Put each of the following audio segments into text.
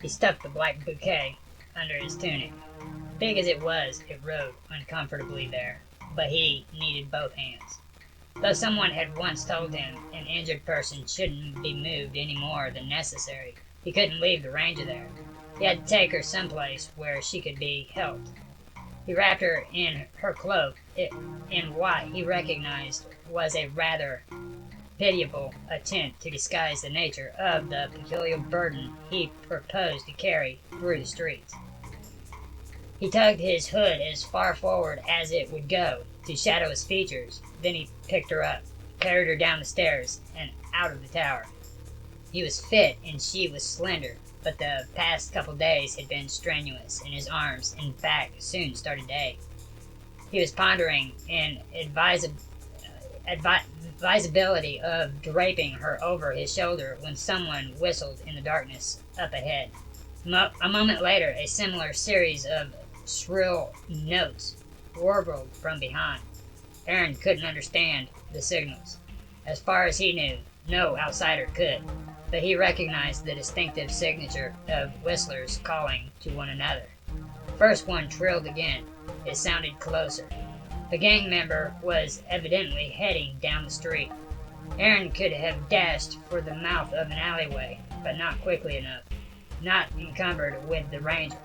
He stuffed the black bouquet under his tunic. Big as it was, it rode uncomfortably there, but he needed both hands. Though someone had once told him an injured person shouldn't be moved any more than necessary, he couldn't leave the ranger there. He had to take her someplace where she could be helped. He wrapped her in her cloak in what he recognized was a rather pitiable attempt to disguise the nature of the peculiar burden he proposed to carry through the streets. He tugged his hood as far forward as it would go to shadow his features. Then he picked her up, carried her down the stairs, and out of the tower. He was fit and she was slender, but the past couple days had been strenuous, and his arms, in fact, soon started to ache. He was pondering an advisability of draping her over his shoulder when someone whistled in the darkness up ahead. A moment later, a similar series of shrill notes warbled from behind. Aaron couldn't understand the signals. As far as he knew, no outsider could, but he recognized the distinctive signature of whistlers calling to one another. The first one trilled again. It sounded closer. The gang member was evidently heading down the street. Aaron could have dashed for the mouth of an alleyway, but not quickly enough, not encumbered with the ranger.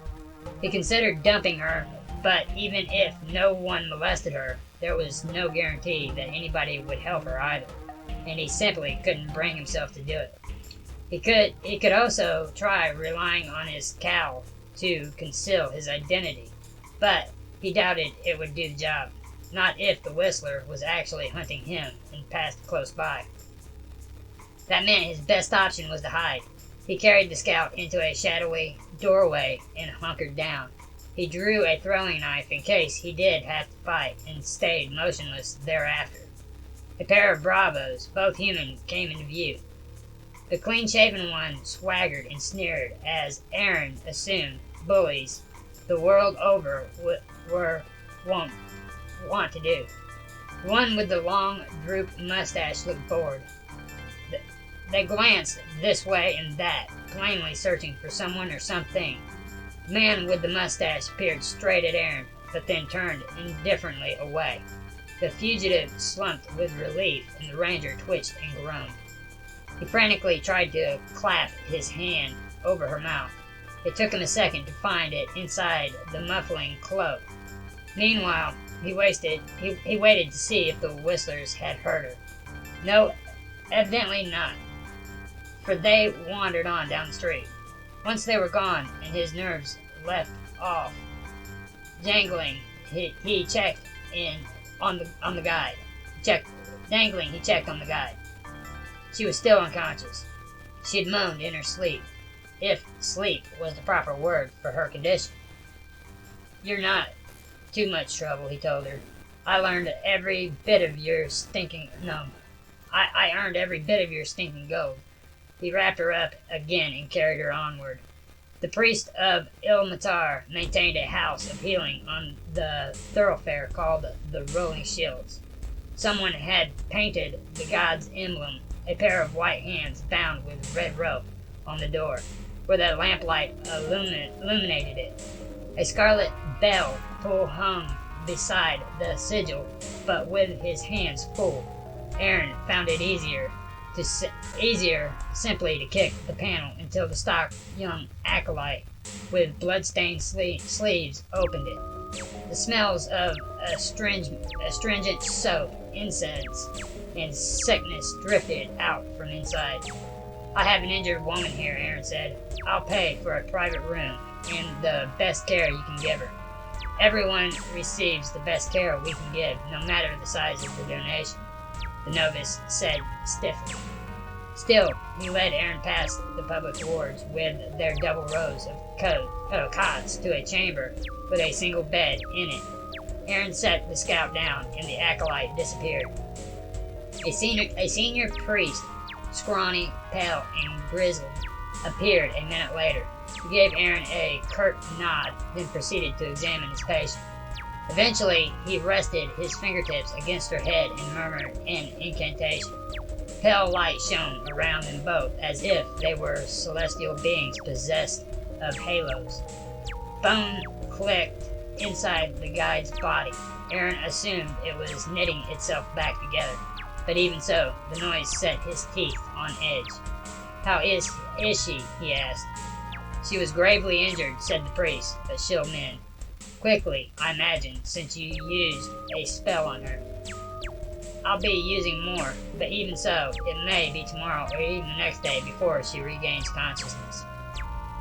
He considered dumping her, but even if no one molested her, there was no guarantee that anybody would help her either, and he simply couldn't bring himself to do it. He could also try relying on his cowl to conceal his identity, but he doubted it would do the job, not if the whistler was actually hunting him and passed close by. That meant his best option was to hide. He carried the scout into a shadowy doorway and hunkered down. He drew a throwing knife in case he did have to fight, and stayed motionless thereafter. A pair of bravos, both human, came into view. The clean-shaven one swaggered and sneered, as Aaron assumed bullies the world over were wont to do. The one with the long, drooped mustache looked bored. They glanced this way and that, plainly searching for someone or something. The man with the mustache peered straight at Aaron, but then turned indifferently away. The fugitive slumped with relief, and the ranger twitched and groaned. He frantically tried to clap his hand over her mouth. It took him a second to find it inside the muffling cloak. Meanwhile, he waited to see if the whistlers had heard her. No, evidently not, for they wandered on down the street. Once they were gone and his nerves left off jangling, he checked on the guide. He checked on the guide. She was still unconscious. She had moaned in her sleep, if sleep was the proper word for her condition. "You're not too much trouble," he told her. I earned every bit of your stinking gold." He wrapped her up again and carried her onward. The priest of Ilmatar maintained a house of healing on the thoroughfare called the Rolling Shields. Someone had painted the god's emblem, a pair of white hands bound with red rope, on the door, where the lamplight illuminated it. A scarlet bell pull hung beside the sigil, but with his hands full, Aaron found it easier simply to kick the panel until the stock young acolyte with blood-stained sleeves opened it. The smells of astringent soap, incense, and sickness drifted out from inside. "I have an injured woman here," Aaron said. "I'll pay for a private room and the best care you can give her." "Everyone receives the best care we can give, no matter the size of the donation," the novice said stiffly. Still, he led Aaron past the public wards with their double rows of cots to a chamber with a single bed in it. Aaron set the scout down, and the acolyte disappeared. A senior priest, scrawny, pale, and grizzled, appeared a minute later. He gave Aaron a curt nod, then proceeded to examine his patient. Eventually, he rested his fingertips against her head and murmured an incantation. Pale light shone around them both, as if they were celestial beings possessed of halos. Bone clicked inside the guide's body. Aaron assumed it was knitting itself back together, but even so, the noise set his teeth on edge. "How is she?" he asked. "She was gravely injured," said the priest, "but she'll mend. Quickly, I imagine, since you used a spell on her. I'll be using more, but even so, it may be tomorrow or even the next day before she regains consciousness."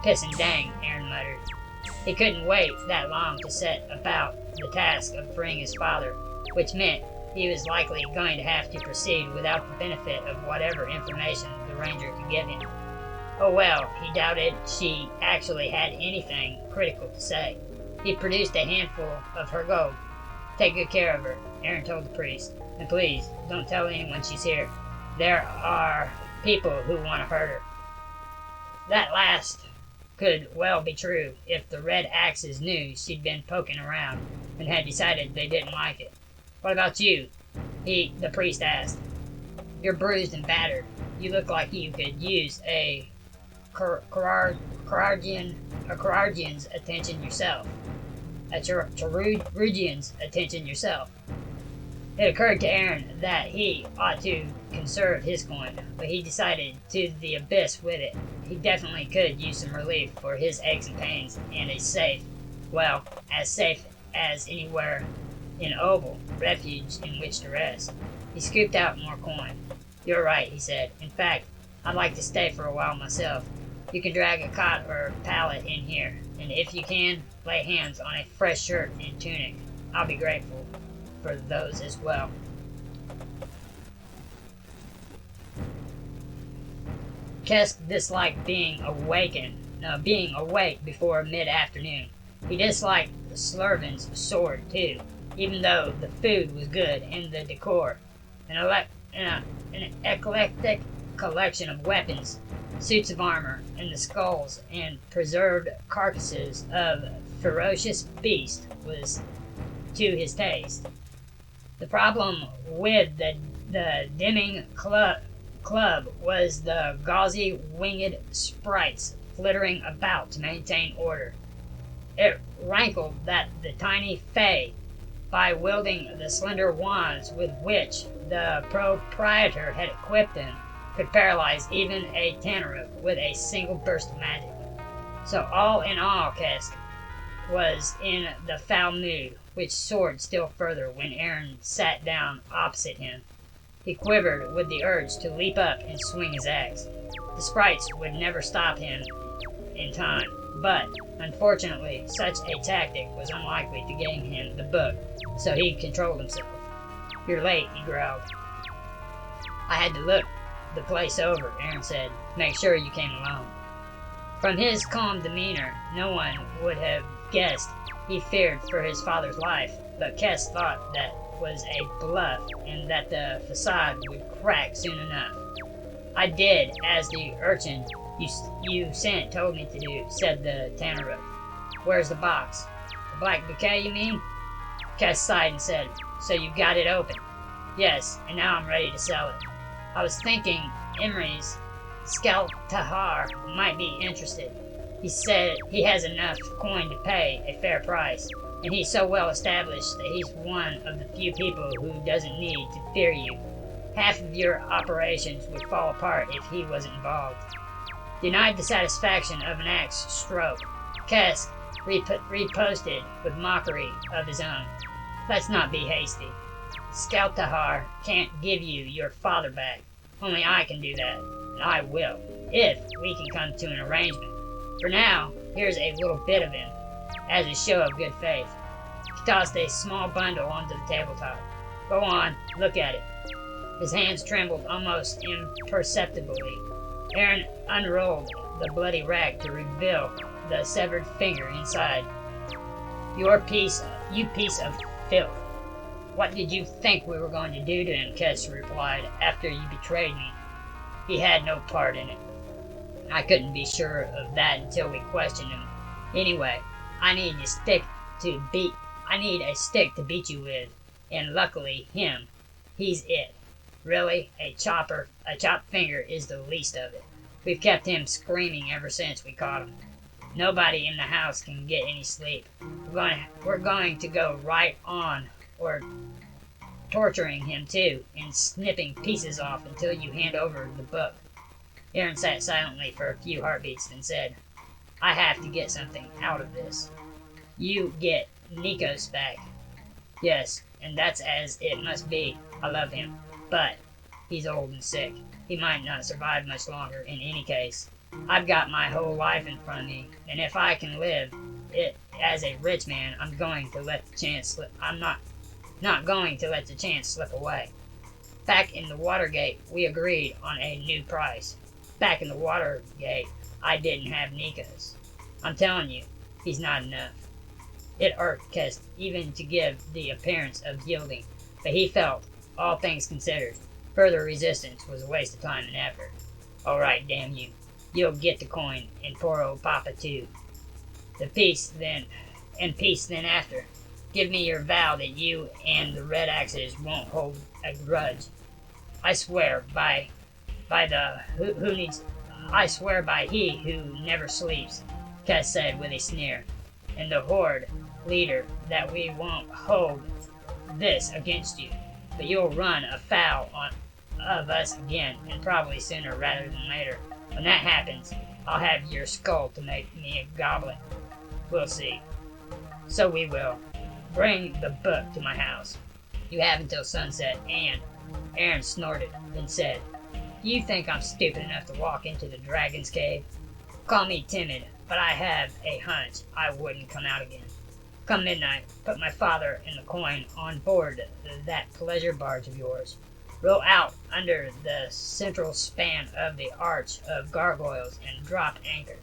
"Piss and dang," Aaron muttered. He couldn't wait that long to set about the task of freeing his father, which meant he was likely going to have to proceed without the benefit of whatever information the ranger could give him. Oh well, he doubted she actually had anything critical to say. He produced a handful of her gold. "Take good care of her," Aaron told the priest, "and please, don't tell anyone she's here. There are people who want to hurt her." That last could well be true if the Red Axes knew she'd been poking around and had decided they didn't like it. "What about you?" the priest asked. "You're bruised and battered. You look like you could use a Carargian's attention yourself. A Charugian's attention yourself." It occurred to Aaron that he ought to conserve his coin, but he decided to the abyss with it. He definitely could use some relief for his aches and pains, and a safe, well, as safe as anywhere in Oval, refuge in which to rest. He scooped out more coin. "You're right," he said. "In fact, I'd like to stay for a while myself. You can drag a cot or pallet in here, and if you can, lay hands on a fresh shirt and tunic. I'll be grateful for those as well." Kesk disliked being awake before mid-afternoon. He disliked Slurvin's sword, too, even though the food was good and the decor. An eclectic collection of weapons, suits of armor, and the skulls and preserved carcasses of ferocious beasts was to his taste. The problem with the dimming club was the gauzy winged sprites flittering about to maintain order. It rankled that the tiny Fae, by wielding the slender wands with which the proprietor had equipped them, could paralyze even a Tanaruk with a single burst of magic. So all in all, Kesk was in the foul mood, which soared still further when Aaron sat down opposite him. He quivered with the urge to leap up and swing his axe. The sprites would never stop him in time, but unfortunately such a tactic was unlikely to gain him the book, so he controlled himself. "You're late," he growled. "I had to look the place over," Aaron said. "Make sure you came alone." From his calm demeanor, no one would have guessed he feared for his father's life, but Kesk thought that was a bluff and that the facade would crack soon enough. "I did as the urchin you sent told me to do," said the Tanaruk. "Where's the box?" "The black bouquet, you mean?" Kesk sighed and said, "So you got it open?" "Yes, and now I'm ready to sell it. I was thinking Imri's Skeltahar might be interested. He said he has enough coin to pay a fair price, and he's so well established that he's one of the few people who doesn't need to fear you. Half of your operations would fall apart if he wasn't involved." Denied the satisfaction of an axe stroke, Kesk reposted with mockery of his own. "Let's not be hasty. Skeltahar can't give you your father back. Only I can do that, and I will, if we can come to an arrangement. For now, here's a little bit of him, as a show of good faith." He tossed a small bundle onto the tabletop. "Go on, look at it." His hands trembled almost imperceptibly. Aaron unrolled the bloody rag to reveal the severed finger inside. You piece of filth. What did you think we were going to do to him?" Kesk replied. "After you betrayed me. He had no part in it." "I couldn't be sure of that until we questioned him. Anyway, I need a stick to beat you with, and luckily he's it. Really, a chopped finger is the least of it. We've kept him screaming ever since we caught him." Nobody in the house can get any sleep. We're going to go right on, or torturing him too, and snipping pieces off until you hand over the book." Aaron sat silently for a few heartbeats, then said, "I have to get something out of this." "You get Nikos back." "Yes, and that's as it must be. I love him, but he's old and sick. He might not survive much longer in any case. I've got my whole life in front of me, and if I can live it as a rich man, I'm going to let the chance slip. I'm not going to let the chance slip away. Back in the Watergate, we agreed on a new price. Back in the Watergate, I didn't have Nikos. I'm telling you, he's not enough." It irked Kest even to give the appearance of yielding, but he felt, all things considered, further resistance was a waste of time and effort. "All right, damn you. You'll get the coin, and poor old Papa too. Peace then after. Give me your vow that you and the Red Axes won't hold a grudge." "I swear by I swear by he who never sleeps," Kest said with a sneer, "and the Horde leader that we won't hold this against you, but you'll run afoul of us again, and probably sooner rather than later. When that happens, I'll have your skull to make me a goblet. We'll see." "So we will. Bring the book to my house. You have until sunset, and..." Aaron snorted, then said, "Do you think I'm stupid enough to walk into the dragon's cave? Call me timid, but I have a hunch I wouldn't come out again. Come midnight, put my father and the coin on board that pleasure barge of yours. Row out under the central span of the arch of gargoyles and drop anchor.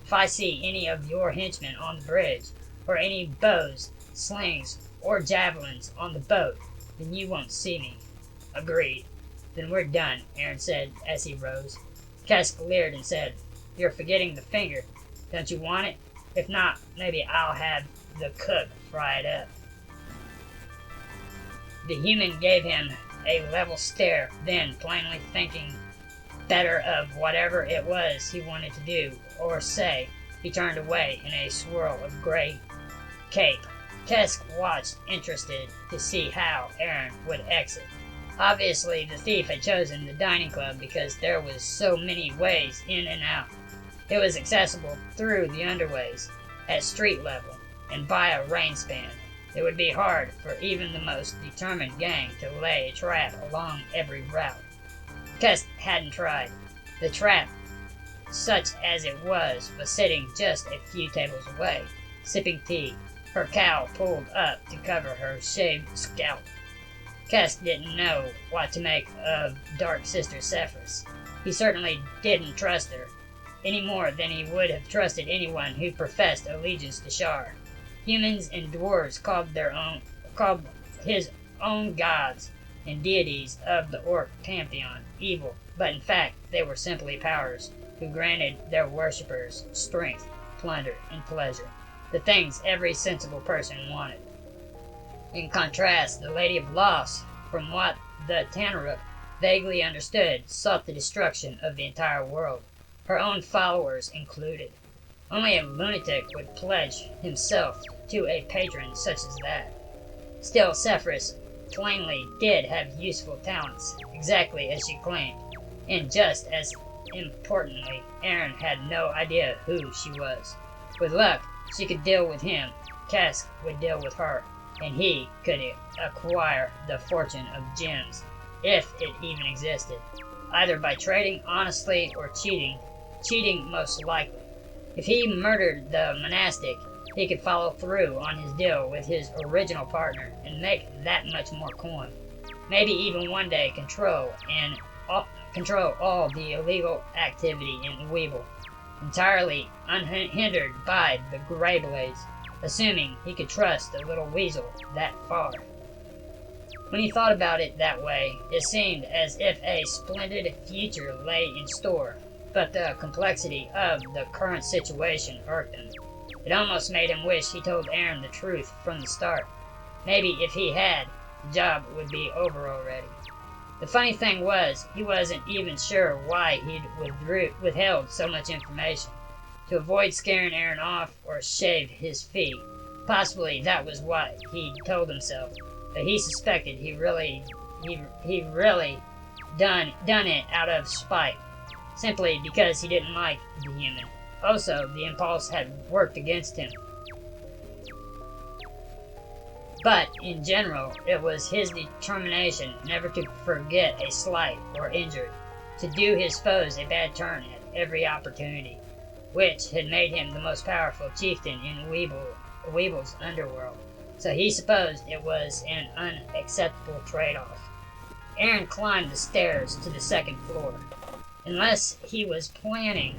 If I see any of your henchmen on the bridge, or any bows, slings, or javelins on the boat, then you won't see me." "Agreed. Then we're done," Aaron said as he rose. Kesk leered and said, "You're forgetting the finger. Don't you want it? If not, maybe I'll have the cook fry it up." The human gave him a level stare, then, plainly thinking better of whatever it was he wanted to do or say, he turned away in a swirl of gray cape. Kesk watched, interested to see how Aaron would exit. Obviously, the thief had chosen the dining club because there was so many ways in and out. It was accessible through the underways, at street level, and by a rain span. It would be hard for even the most determined gang to lay a trap along every route. Kesk hadn't tried. The trap, such as it was sitting just a few tables away, sipping tea, her cowl pulled up to cover her shaved scalp. Kesk didn't know what to make of Dark Sister Cephas. He certainly didn't trust her, any more than he would have trusted anyone who professed allegiance to Shar. Humans and dwarves called his own gods and deities of the orc pantheon evil, but in fact they were simply powers who granted their worshippers strength, plunder, and pleasure, the things every sensible person wanted. In contrast, the Lady of Loss, from what the Tanaruk vaguely understood, sought the destruction of the entire world, her own followers included. Only a lunatic would pledge himself to a patron such as that. Still, Cephas plainly did have useful talents, exactly as she claimed, and just as importantly, Aaron had no idea who she was. With luck, she could deal with him, Kesk would deal with her, and he could acquire the fortune of gems, if it even existed, either by trading honestly or cheating most likely. If he murdered the monastic, he could follow through on his deal with his original partner and make that much more coin. Maybe even one day control all the illegal activity in Weevil, entirely unhindered by the Grey Blades, assuming he could trust the little weasel that far. When he thought about it that way, it seemed as if a splendid future lay in store, but the complexity of the current situation irked him. It almost made him wish he told Aaron the truth from the start. Maybe if he had, the job would be over already. The funny thing was, he wasn't even sure why he'd withheld so much information. to avoid scaring Aaron off or shave his feet. Possibly that was what he told himself, but he suspected he really done it out of spite, simply because he didn't like the human. Also, the impulse had worked against him. But, in general, it was his determination never to forget a slight or injury, to do his foes a bad turn at every opportunity, which had made him the most powerful chieftain in Weeble's underworld. So he supposed it was an unacceptable trade-off. Aaron climbed the stairs to the second floor. Unless he was planning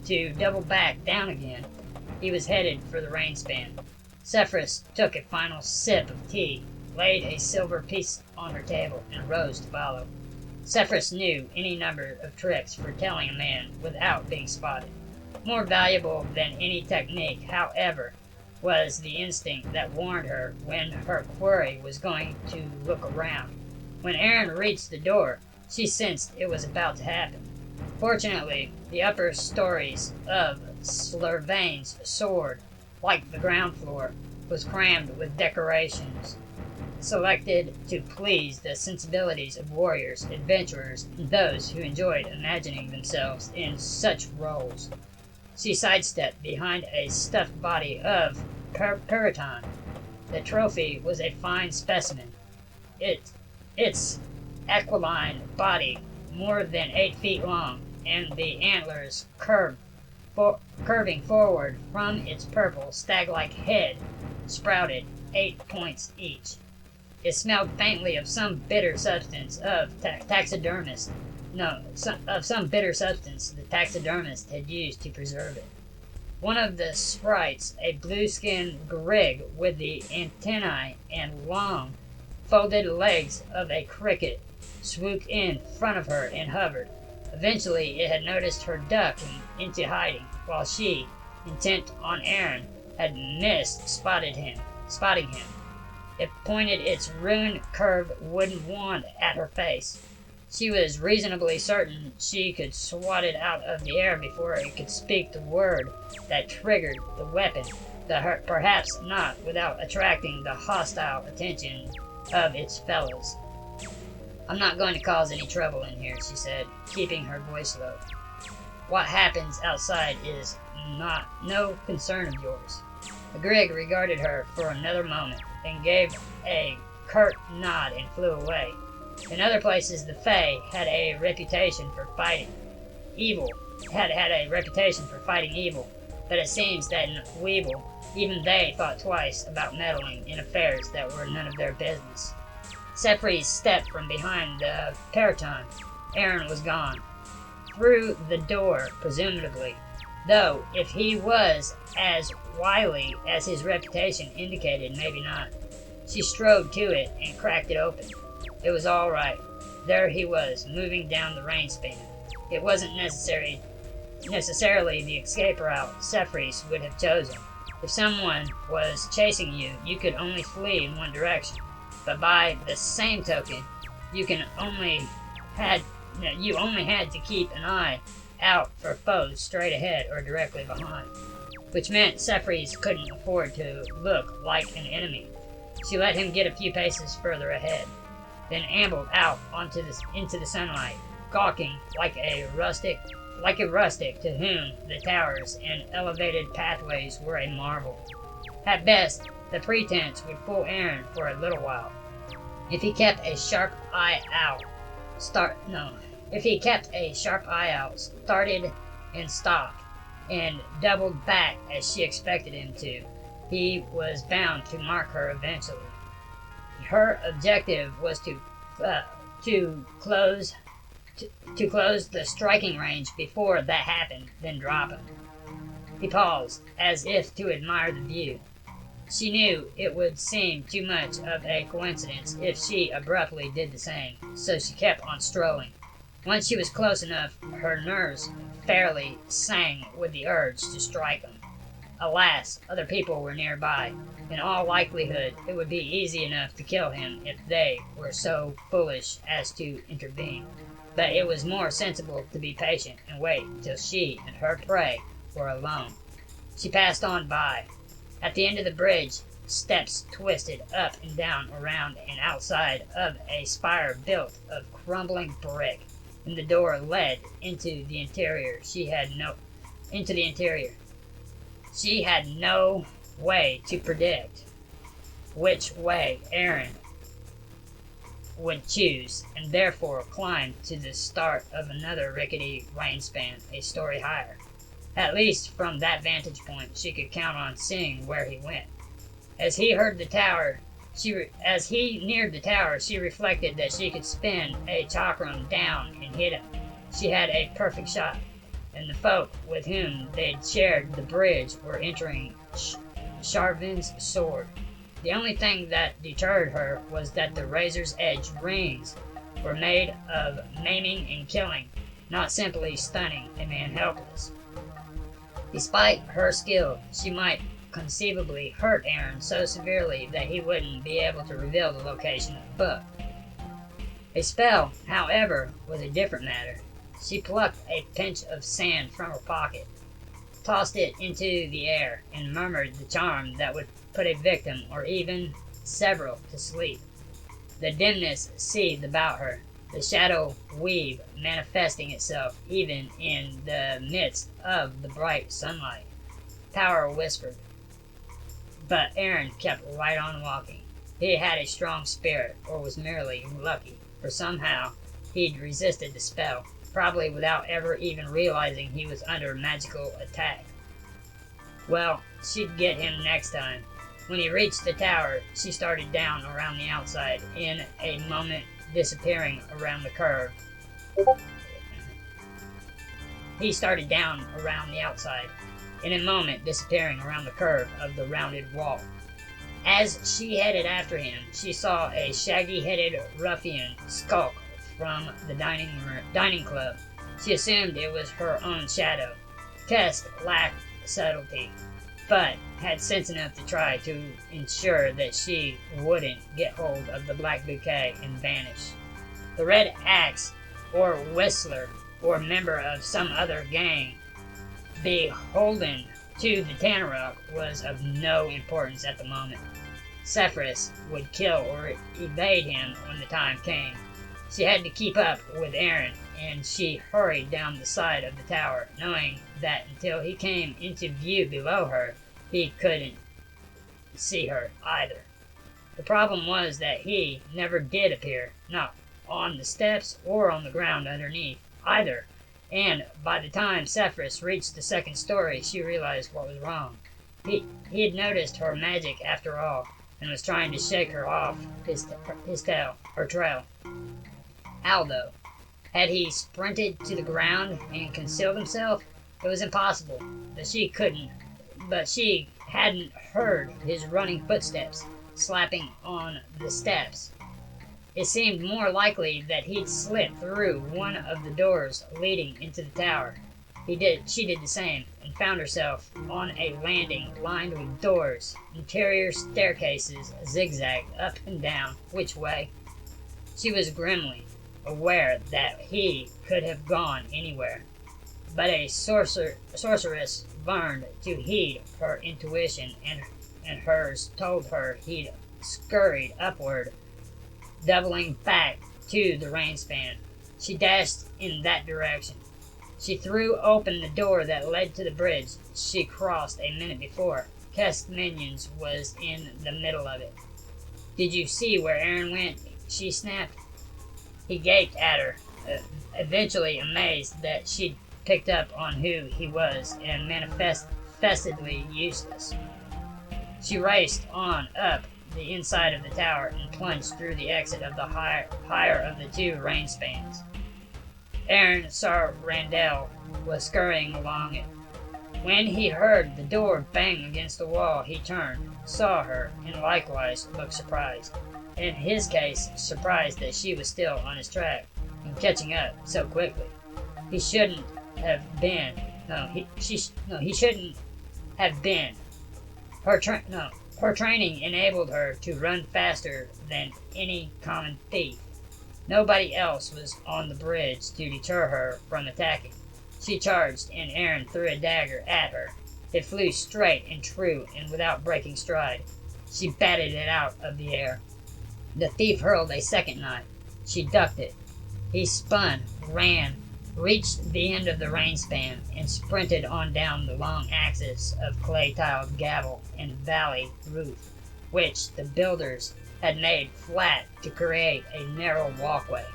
to double back down again, he was headed for the rain span. Cephas took a final sip of tea, laid a silver piece on her table, and rose to follow. Cephas knew any number of tricks for telling a man without being spotted. More valuable than any technique, however, was the instinct that warned her when her quarry was going to look around. When Aaron reached the door, she sensed it was about to happen. Fortunately, the upper stories of Slurvain's sword, like the ground floor, was crammed with decorations selected to please the sensibilities of warriors, adventurers, and those who enjoyed imagining themselves in such roles. She sidestepped behind a stuffed body of Periton. The trophy was a fine specimen. Its aquiline body, more than 8 feet long, and the antlers curving forward from its purple stag-like head, sprouted 8 points each. It smelled faintly of some bitter substance of some bitter substance the taxidermist had used to preserve it. One of the sprites, a blue-skinned grig with the antennae and long, folded legs of a cricket, swooped in front of her and hovered. Eventually, it had noticed her ducking into hiding, while she, intent on Aaron, had missed spotting him. It pointed its rune-curved wooden wand at her face. She was reasonably certain she could swat it out of the air before it could speak the word that triggered the weapon, perhaps not without attracting the hostile attention of its fellows. "I'm not going to cause any trouble in here," she said, keeping her voice low. "What happens outside is no concern of yours." The grig regarded her for another moment, then gave a curt nod and flew away. In other places, the Fae had a reputation for fighting evil, but it seems that in Weeble, even they thought twice about meddling in affairs that were none of their business. Cephas stepped from behind the Periton. Aaron was gone. Through the door, presumably, though if he was as wily as his reputation indicated, maybe not. She strode to it and cracked it open. It was all right. There he was, moving down the rain span. It wasn't necessarily the escape route Cephas would have chosen. If someone was chasing you, you could only flee in one direction. But by the same token, you only had to keep an eye out for foes straight ahead or directly behind, which meant Cephas couldn't afford to look like an enemy. She let him get a few paces further ahead, then ambled out into the sunlight, gawking like a rustic to whom the towers and elevated pathways were a marvel. At best, the pretense would fool Aaron for a little while. If he kept a sharp eye out, started and stopped, and doubled back as she expected him to, he was bound to mark her eventually. Her objective was to close the striking range before that happened, then drop him. He paused, as if to admire the view. She knew it would seem too much of a coincidence if she abruptly did the same, so she kept on strolling. Once she was close enough, her nerves fairly sang with the urge to strike him. Alas, other people were nearby. In all likelihood, it would be easy enough to kill him if they were so foolish as to intervene. But it was more sensible to be patient and wait till she and her prey were alone. She passed on by. At the end of the bridge, steps twisted up and down around and outside of a spire built of crumbling brick, and the door led into the interior. She had no way to predict which way Aaron would choose, and therefore climbed to the start of another rickety range span a story higher. At least from that vantage point, she could count on seeing where he went. As he neared the tower, she reflected that she could spin a chakram down and hit him. She had a perfect shot, and the folk with whom they'd shared the bridge were entering Sharvin's sword. The only thing that deterred her was that the razor's edge rings were made of maiming and killing, not simply stunning a man helpless. Despite her skill, she might conceivably hurt Aaron so severely that he wouldn't be able to reveal the location of the book. A spell, however, was a different matter. She plucked a pinch of sand from her pocket, tossed it into the air, and murmured the charm that would put a victim, or even several, to sleep. The dimness seethed about her, the shadow weave manifesting itself even in the midst of the bright sunlight. Power whispered. But Aaron kept right on walking. He had a strong spirit, or was merely lucky, for somehow he'd resisted the spell, probably without ever even realizing he was under magical attack. Well, she'd get him next time. When he reached the tower, she started down around the outside, in a moment disappearing around the curve. He started down around the outside, in a moment disappearing around the curve of the rounded wall. As she headed after him, she saw a shaggy-headed ruffian skulk from the dining club. She assumed it was her own shadow. Tess lacked subtlety, but had sense enough to try to ensure that she wouldn't get hold of the black bouquet and vanish. The red axe, or whistler, or member of some other gang beholden to the Tanarok, was of no importance at the moment. Sephiroth would kill or evade him when the time came. She had to keep up with Aaron, and she hurried down the side of the tower, knowing that until he came into view below her, he couldn't see her either. The problem was that he never did appear, not on the steps or on the ground underneath either, and by the time Sephiroth reached the second story, she realized what was wrong. He had noticed her magic after all, and was trying to shake her off his trail. How, though? Had he sprinted to the ground and concealed himself? It was impossible, but she hadn't heard his running footsteps slapping on the steps. It seemed more likely that he'd slipped through one of the doors leading into the tower. She did the same, and found herself on a landing lined with doors. Interior staircases zigzagged up and down which way. She was grimly aware that he could have gone anywhere, but a sorceress burned to heed her intuition, and hers told her he'd scurried upward, doubling back to the rain span. She dashed in that direction. She threw open the door that led to the bridge she crossed a minute before. Kesk Minions was in the middle of it. "Did you see where Aaron went?" she snapped. He gaped at her, eventually amazed that she'd picked up on who he was, and manifestedly useless. She raced on up the inside of the tower and plunged through the exit of the higher of the two rain spans. Aaron saw Randall was scurrying along it. When he heard the door bang against the wall, he turned, saw her, and likewise looked surprised. In his case, surprised that she was still on his track and catching up so quickly. He shouldn't have been. He shouldn't have been. Her training enabled her to run faster than any common thief. Nobody else was on the bridge to deter her from attacking. She charged, and Aaron threw a dagger at her. It flew straight and true and without breaking stride. She batted it out of the air. The thief hurled a second knife. She ducked it. He spun, ran, reached the end of the rain span, and sprinted on down the long axis of clay-tiled gable and valley roof, which the builders had made flat to create a narrow walkway.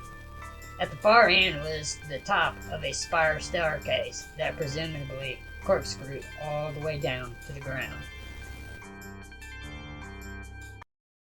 At the far end was the top of a spiral staircase that presumably corkscrewed all the way down to the ground.